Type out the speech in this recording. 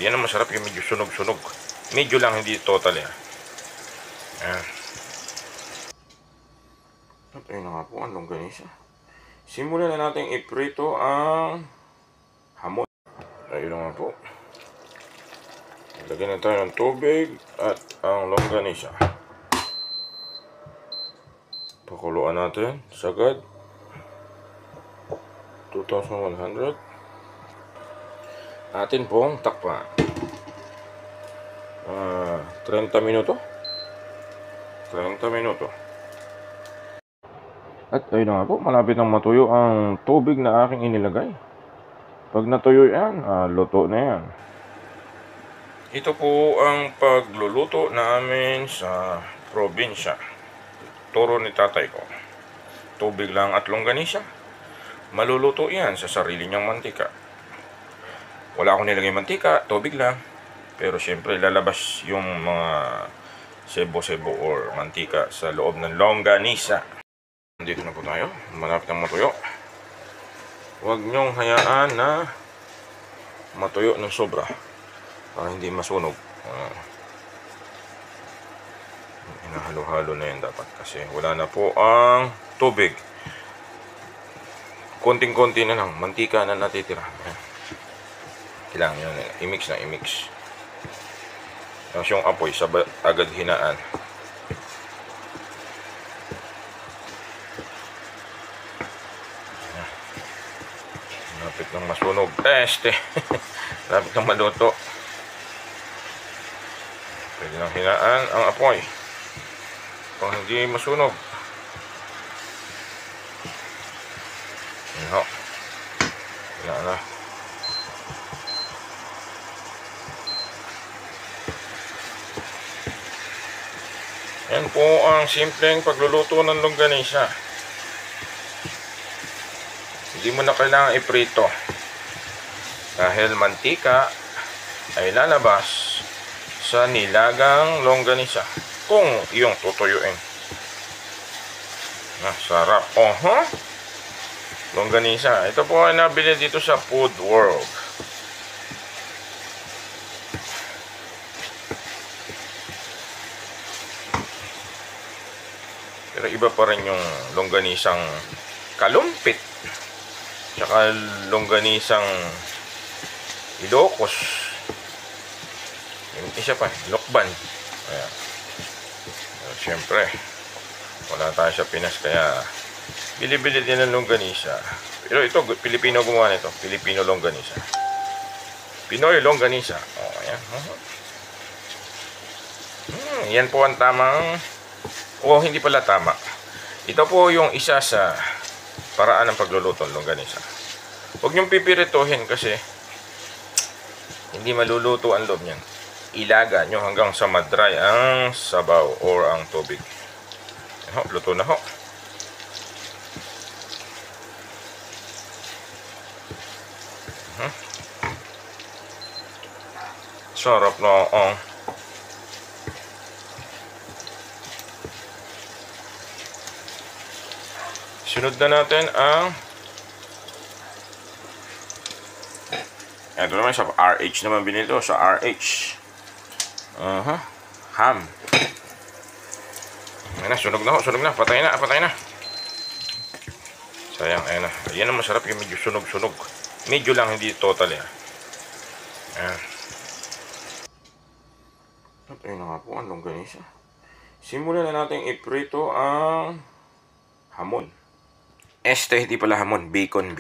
Yan ang masarap, yung medyo sunog-sunog. Medyo lang, hindi total yan. Ayan. At ayun na nga po ang longganisa. Simulan na natin iprito ang hamon. Ayun na nga po. Lagyan na tayo ng tubig at ang longganisa. Pakuluan natin sagad 2,100. Atin pong takpan 30 minuto. At ayun na nga po, malapit nang matuyo ang tubig na aking inilagay. Pag natuyo yan, luto na yan. Ito po ang pagluluto namin sa probinsya. Turo ni tatay ko. Tubig lang at longganisa. Maluluto yan sa sarili niyang mantika. Wala akong nilagay mantika, tubig lang. Pero syempre lalabas yung mga sebo-sebo or mantika sa loob ng longganisa. Dito na po tayo. Malapit nang matuyo. Huwag nyong hayaan na matuyo ng sobra para hindi masunog. Hinahalo-halo na yan dapat kasi wala na po ang tubig. Konting-konti na lang, mantika na natitira. Kailangan yun, i-mix na i-mix. Tapos yung apoy, agad hinaan. Lapit ng masunog. Lapit ng maluto. Pwede nang hinaan ang apoy pang hindi masunog. Yan ho. Hinaan na. Yan po ang simpleng pagluluto ng longganisa. Hindi mo na kailangan iprito dahil mantika ay lalabas sa nilagang longganisa kung iyong tutuyuin. Sarap. Longganisa. Ito po ay nabili dito sa Food World. Pero iba pa rin yung longganisang kalumpit. Tsaka longganisang Ilocos. Yung isa pa, lokban. Ayan. Siyempre, wala tayo sa Pinas kaya bili-bili din ng longganisa. Pero ito, Pilipino gumawa nito. Filipino longganisa. Pinoy longganisa. Ayan. Yan po ang tamang hindi pala tama. Ito po yung isa sa paraan ng pagluluto ng longganisa. Huwag niyong pipirituhin kasi hindi maluluto ang loob niyan. Ilaga nyo hanggang sa madry ang sabaw or ang tubig. Luto na ho. Sarap na Sunod na natin ang ito naman sa RH naman binili ito. Sa RH ham. Ayan na, sunog na. Patay na. Sayang, ayan na. Ayan ang masarap, yung medyo sunog-sunog. Medyo lang, hindi total yan. Ayan. At ayun na nga po ang longganisa. Simulan na natin iprito ang hamon. Hindi pala hamon, bacon.